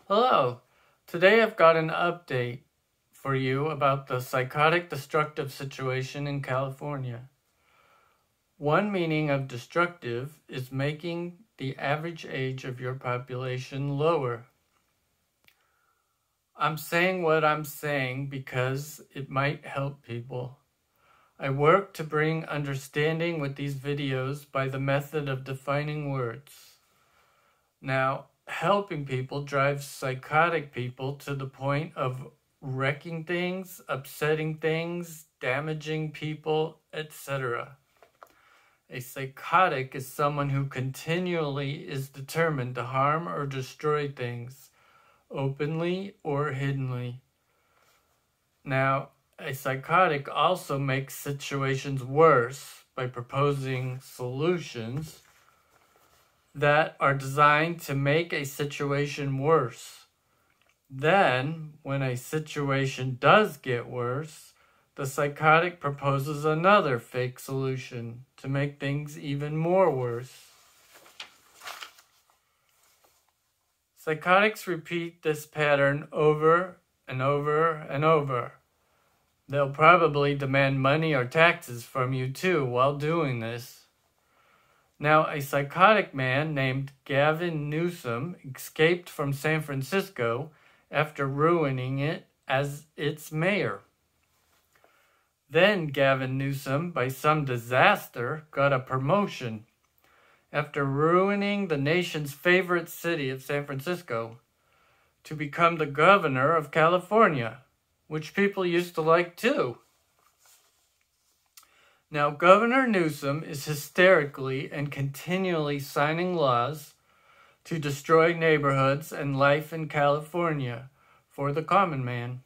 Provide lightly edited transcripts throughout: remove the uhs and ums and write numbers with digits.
Hello. Today I've got an update for you about the psychotic destructive situation in California. One meaning of destructive is making the average age of your population lower. I'm saying what I'm saying because it might help people. I work to bring understanding with these videos by the method of defining words. Now, helping people drives psychotic people to the point of wrecking things, upsetting things, damaging people, etc. A psychotic is someone who continually is determined to harm or destroy things, openly or hiddenly. Now, a psychotic also makes situations worse by proposing solutions that are designed to make a situation worse. Then, when a situation does get worse, the psychotic proposes another fake solution to make things even more worse. Psychotics repeat this pattern over and over and over. They'll probably demand money or taxes from you too while doing this. Now, a psychotic man named Gavin Newsom escaped from San Francisco after ruining it as its mayor. Then Gavin Newsom, by some disaster, got a promotion after ruining the nation's favorite city of San Francisco to become the governor of California, which people used to like too. Now, Governor Newsom is hysterically and continually signing laws to destroy neighborhoods and life in California for the common man.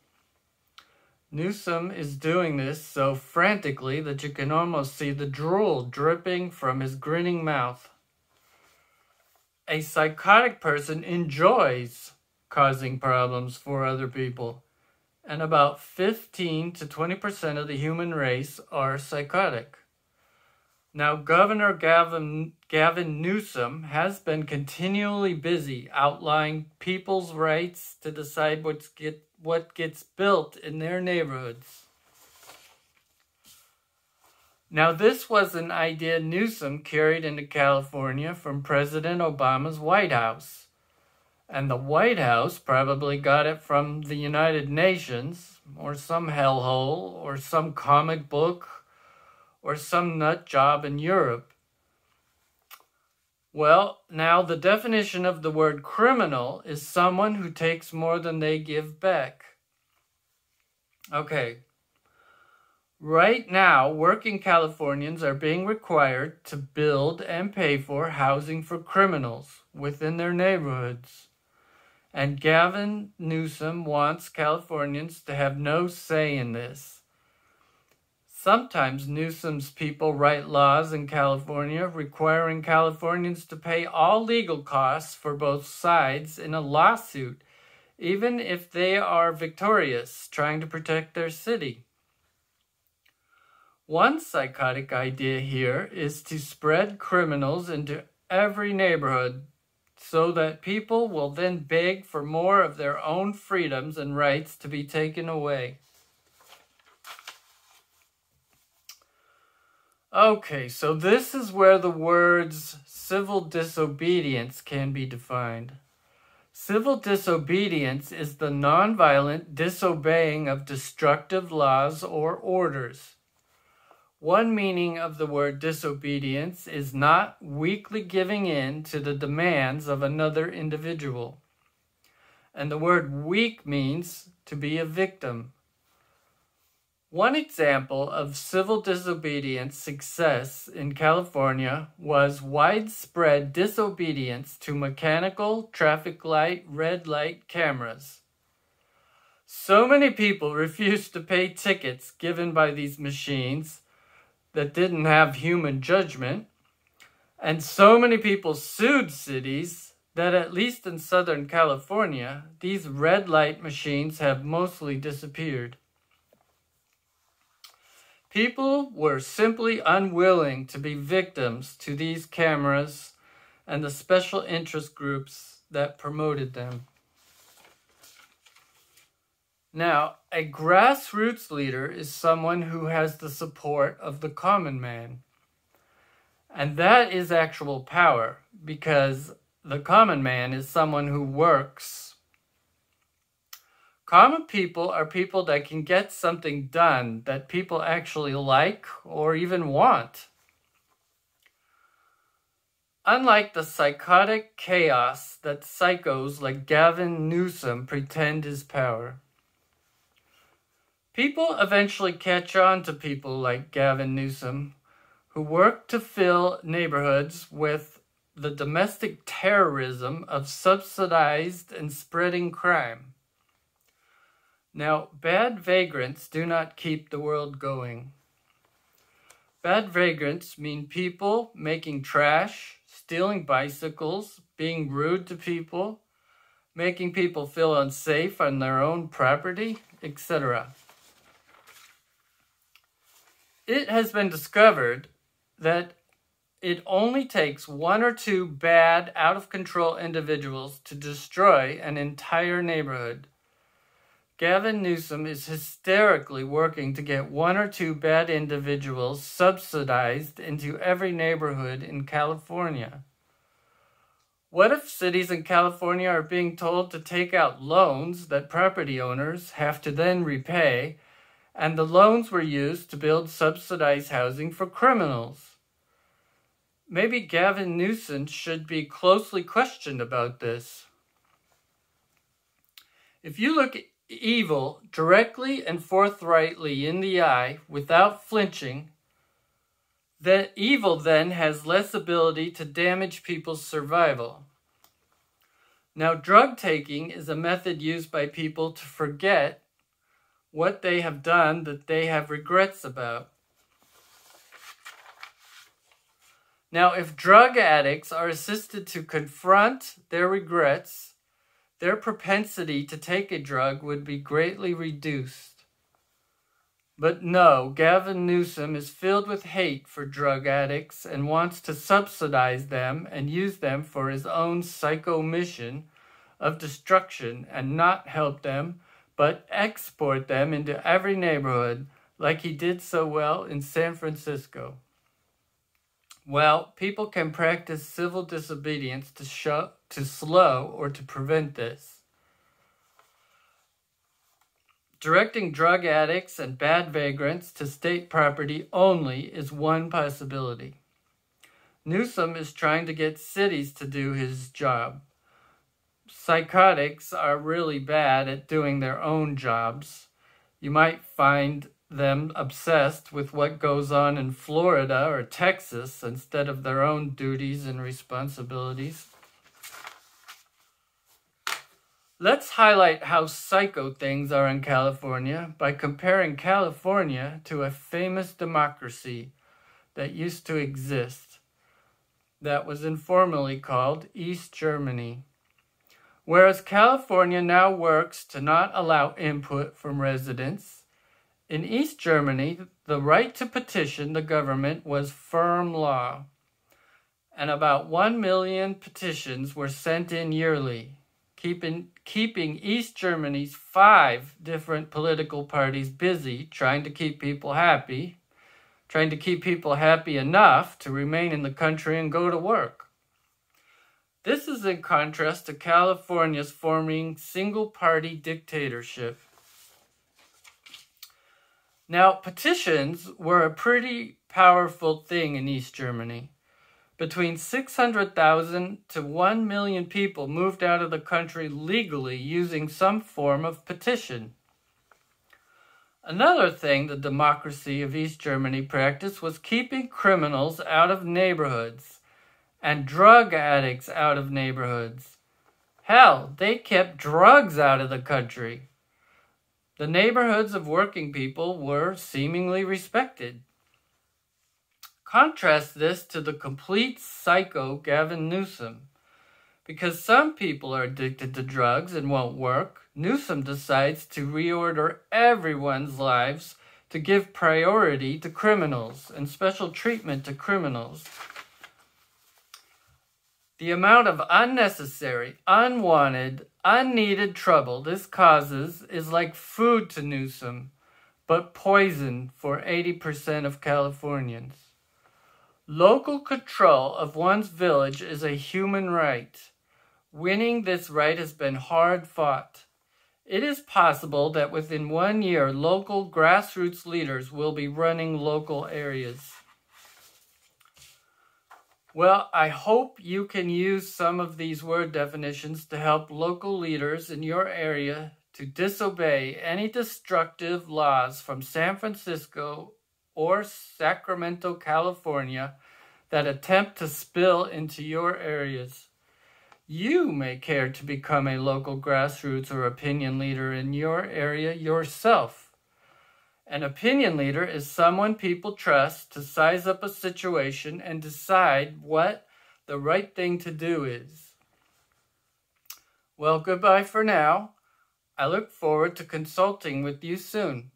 Newsom is doing this so frantically that you can almost see the drool dripping from his grinning mouth. A psychotic person enjoys causing problems for other people, and about 15 to 20% of the human race are psychotic. Now, Governor Gavin Newsom has been continually busy outlining people's rights to decide what gets built in their neighborhoods. Now, this was an idea Newsom carried into California from President Obama's White House. And the White House probably got it from the United Nations, or some hellhole, or some comic book, or some nut job in Europe. Well, now the definition of the word criminal is someone who takes more than they give back. Okay. Right now, working Californians are being required to build and pay for housing for criminals within their neighborhoods. And Gavin Newsom wants Californians to have no say in this. Sometimes Newsom's people write laws in California requiring Californians to pay all legal costs for both sides in a lawsuit, even if they are victorious, trying to protect their city. One psychotic idea here is to spread criminals into every neighborhood, so that people will then beg for more of their own freedoms and rights to be taken away. Okay, so this is where the words civil disobedience can be defined. Civil disobedience is the nonviolent disobeying of destructive laws or orders. One meaning of the word disobedience is not weakly giving in to the demands of another individual. And the word weak means to be a victim. One example of civil disobedience success in California was widespread disobedience to mechanical traffic light, red light cameras. So many people refused to pay tickets given by these machines that didn't have human judgment, and so many people sued cities that, at least in Southern California, these red light machines have mostly disappeared. People were simply unwilling to be victims to these cameras and the special interest groups that promoted them. Now, a grassroots leader is someone who has the support of the common man. And that is actual power, because the common man is someone who works. Common people are people that can get something done that people actually like or even want. Unlike the psychotic chaos that psychos like Gavin Newsom pretend is power. People eventually catch on to people like Gavin Newsom, who work to fill neighborhoods with the domestic terrorism of subsidized and spreading crime. Now, bad vagrants do not keep the world going. Bad vagrants mean people making trash, stealing bicycles, being rude to people, making people feel unsafe on their own property, etc. It has been discovered that it only takes one or two bad, out-of-control individuals to destroy an entire neighborhood. Gavin Newsom is hysterically working to get one or two bad individuals subsidized into every neighborhood in California. What if cities in California are being told to take out loans that property owners have to then repay, and the loans were used to build subsidized housing for criminals? Maybe Gavin Newsom should be closely questioned about this. If you look evil directly and forthrightly in the eye without flinching, that evil then has less ability to damage people's survival. Now, drug taking is a method used by people to forget what they have done that they have regrets about. Now, if drug addicts are assisted to confront their regrets, their propensity to take a drug would be greatly reduced. But no, Gavin Newsom is filled with hate for drug addicts and wants to subsidize them and use them for his own psycho mission of destruction and not help them, but export them into every neighborhood like he did so well in San Francisco. Well, people can practice civil disobedience to slow or to prevent this. Directing drug addicts and bad vagrants to state property only is one possibility. Newsom is trying to get cities to do his job. Psychotics are really bad at doing their own jobs. You might find them obsessed with what goes on in Florida or Texas instead of their own duties and responsibilities. Let's highlight how psycho things are in California by comparing California to a famous democracy that used to exist, that was informally called East Germany. Whereas California now works to not allow input from residents, in East Germany, the right to petition the government was firm law, and about 1 million petitions were sent in yearly, keeping East Germany's 5 different political parties busy trying to keep people happy enough to remain in the country and go to work. This is in contrast to California's forming single-party dictatorship. Now, petitions were a pretty powerful thing in East Germany. Between 600,000 to 1 million people moved out of the country legally using some form of petition. Another thing the democracy of East Germany practiced was keeping criminals out of neighborhoods and drug addicts out of neighborhoods. Hell, they kept drugs out of the country. The neighborhoods of working people were seemingly respected. Contrast this to the complete psycho Gavin Newsom. Because some people are addicted to drugs and won't work, Newsom decides to reorder everyone's lives to give priority to criminals and special treatment to criminals. The amount of unnecessary, unwanted, unneeded trouble this causes is like food to Newsom, but poison for 80% of Californians. Local control of one's village is a human right. Winning this right has been hard fought. It is possible that within 1 year, local grassroots leaders will be running local areas. Well, I hope you can use some of these word definitions to help local leaders in your area to disobey any destructive laws from San Francisco or Sacramento, California, that attempt to spill into your areas. You may care to become a local grassroots or opinion leader in your area yourself. An opinion leader is someone people trust to size up a situation and decide what the right thing to do is. Well, goodbye for now. I look forward to consulting with you soon.